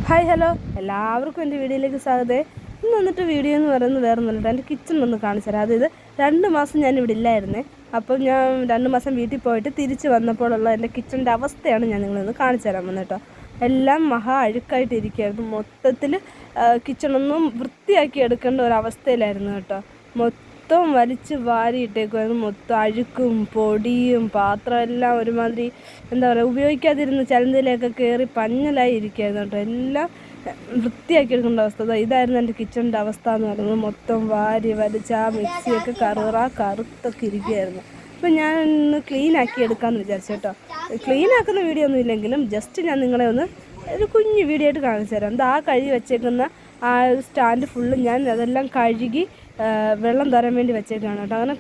Hi hello എല്ലാവർക്കും എൻ്റെ വീഡിയോയിലേക്ക് സ്വാഗതം. ഇന്ന് വന്നിട്ട് വീഡിയോ എന്ന് പറയുന്നത് വേറെ ഒന്നുമില്ല, എൻ്റെ കിച്ചൺ ഒന്ന് കാണിച്ചു തരാം. അതായത് 2 മാസം ഞാൻ ഇവിടെ ഇല്ലായിരുന്നേ. അപ്പം ഞാൻ 2 മാസം വീട്ടിൽ പോയിട്ട് തിരിച്ച് വന്നപ്പോഴുള്ള എൻ്റെ കിച്ചണിൻ്റെ അവസ്ഥയാണ് ഞാൻ നിങ്ങളൊന്ന് കാണിച്ചു തരാൻ വന്നത് കേട്ടോ. എല്ലാം മഹാ അഴുക്കായിട്ടിരിക്കുകയായിരുന്നു. മൊത്തത്തിൽ കിച്ചണൊന്നും വൃത്തിയാക്കി എടുക്കേണ്ട ഒരവസ്ഥയിലായിരുന്നു കേട്ടോ. മൊത്തം വലിച്ച് വാരിയിട്ടേക്കുമായിരുന്നു. മൊത്തം അഴുക്കും പൊടിയും പാത്രം എല്ലാം ഒരുമാതിരി എന്താ പറയുക, ഉപയോഗിക്കാതിരുന്ന് ചലന്തയിലൊക്കെ കയറി പഞ്ഞലായി ഇരിക്കുകയായിരുന്നു കേട്ടോ. എല്ലാം വൃത്തിയാക്കി എടുക്കേണ്ട അവസ്ഥ. ഇതായിരുന്നു എൻ്റെ കിച്ചണിൻ്റെ അവസ്ഥ എന്ന് പറയുന്നത്. മൊത്തം വാരി വലിച്ച് ആ മിക്സിയൊക്കെ കറുത്തൊക്കെ ഇരിക്കുകയായിരുന്നു. അപ്പം ഞാൻ ഒന്ന് ക്ലീൻ ആക്കി എടുക്കാമെന്ന് വിചാരിച്ചു കേട്ടോ. ക്ലീൻ ആക്കുന്ന വീഡിയോ ഒന്നും ഇല്ലെങ്കിലും ജസ്റ്റ് ഞാൻ നിങ്ങളെ ഒന്ന് ഒരു കുഞ്ഞു വീഡിയോ ആയിട്ട് കാണിച്ചു തരാം. എന്താ ആ കഴുകി വെച്ചേക്കുന്ന ആ ഒരു സ്റ്റാൻഡ് ഫുള്ള് ഞാൻ അതെല്ലാം കഴുകി വെള്ളം തരാൻ വേണ്ടി വെച്ചേക്കാണ് കേട്ടോ. അങ്ങനെ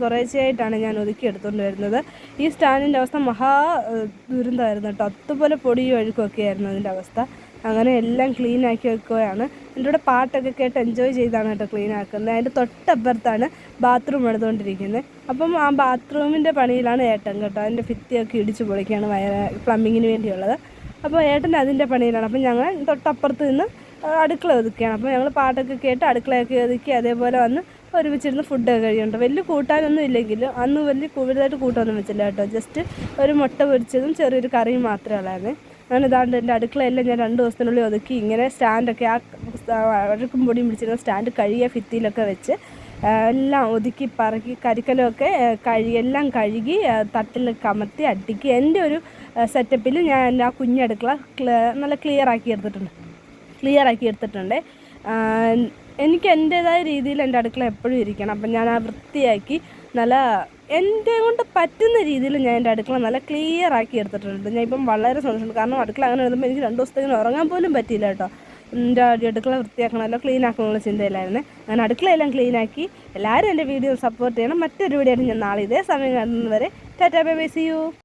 കുറേശ്ശെയായിട്ടാണ് ഞാൻ ഒതുക്കി എടുത്തുകൊണ്ട് വരുന്നത്. ഈ സ്റ്റാൻഡിൻ്റെ അവസ്ഥ മഹാ ദുരന്തമായിരുന്നു കേട്ടോ. അതുപോലെ പൊടിയും അഴുക്കൊക്കെ ആയിരുന്നു അതിൻ്റെ അവസ്ഥ. അങ്ങനെ എല്ലാം ക്ലീൻ ആക്കി വെക്കുകയാണ്. എൻ്റെ കൂടെ പാട്ടൊക്കെ കേട്ട് എൻജോയ് ചെയ്താണ് കേട്ടോ ക്ലീൻ ആക്കുന്നത്. അതിൻ്റെ തൊട്ടപ്പുറത്താണ് ബാത്റൂം എടുത്തുകൊണ്ടിരിക്കുന്നത്. അപ്പം ആ ബാത്റൂമിൻ്റെ പണിയിലാണ് ഏട്ടൻ കേട്ടോ. അതിൻ്റെ ഭിത്തിയൊക്കെ ഇടിച്ച് പൊളിക്കുകയാണ് പ്ലംബിങ്ങിന് വേണ്ടിയുള്ളത്. അപ്പോൾ ഏട്ടൻ അതിൻ്റെ പണിയിലാണ്. അപ്പം ഞങ്ങൾ തൊട്ടപ്പുറത്ത് നിന്ന് അടുക്കള ഒതുക്കുകയാണ്. അപ്പോൾ ഞങ്ങൾ പാട്ടൊക്കെ കേട്ട് അടുക്കളയൊക്കെ ഒതുക്കി അതേപോലെ വന്ന് ഒരുമിച്ചിരുന്ന് ഫുഡൊക്കെ കഴിയുന്നുണ്ട്. വലിയ കൂട്ടാനൊന്നും ഇല്ലെങ്കിലും അന്ന് വലിയ കൂടുതലായിട്ട് കൂട്ടമൊന്നും വെച്ചില്ല കേട്ടോ. ജസ്റ്റ് ഒരു മുട്ട പൊരിച്ചതും ചെറിയൊരു കറിയും മാത്രമേ ഉള്ളായിരുന്നു. അങ്ങനെ ഇതാണ്ട് എൻ്റെ അടുക്കളയെല്ലാം ഞാൻ 2 ദിവസത്തിനുള്ളിൽ ഒതുക്കി ഇങ്ങനെ സ്റ്റാൻഡൊക്കെ ആ അഴുക്കും പൊടിയും പിടിച്ചിരുന്ന സ്റ്റാൻഡ് കഴുകിയ ഭിത്തിയിലൊക്കെ വെച്ച് എല്ലാം ഒതുക്കി പറക്കി കരിക്കലൊക്കെ എല്ലാം കഴുകി തട്ടിൽ കമത്തി അടുക്കി എൻ്റെ ഒരു സെറ്റപ്പിൽ ഞാൻ ആ കുഞ്ഞടുക്കള നല്ല ക്ലിയർ ആക്കി എടുത്തിട്ടുണ്ട്. എനിക്ക് എൻ്റേതായ രീതിയിൽ എൻ്റെ അടുക്കള എപ്പോഴും ഇരിക്കണം. അപ്പം ഞാൻ ആ വൃത്തിയാക്കി നല്ല എൻ്റെ കൊണ്ട് പറ്റുന്ന രീതിയിൽ ഞാൻ എൻ്റെ അടുക്കള നല്ല ക്ലിയർ ആക്കി എടുത്തിട്ടുണ്ട്. ഞാൻ ഇപ്പം വളരെ സന്തോഷമുണ്ട്. കാരണം അടുക്കള അങ്ങനെ എഴുതുമ്പോൾ എനിക്ക് 2 ദിവസത്തേക്ക് ഉറങ്ങാൻ പോലും പറ്റിയില്ല കേട്ടോ. എൻ്റെ അടുക്കള വൃത്തിയാക്കണമല്ലോ, ക്ലീൻ ആക്കണമെന്നുള്ള ചിന്തയിലായിരുന്നു. ഞാൻ അടുക്കളയെല്ലാം ക്ലീനാക്കി. എല്ലാവരും എൻ്റെ വീഡിയോ സപ്പോർട്ട് ചെയ്യണം. മറ്റൊരു വീഡിയോ ആയിട്ട് ഞാൻ നാളെ ഇതേ സമയം കാണുന്നവരെ tata bye bye, see U.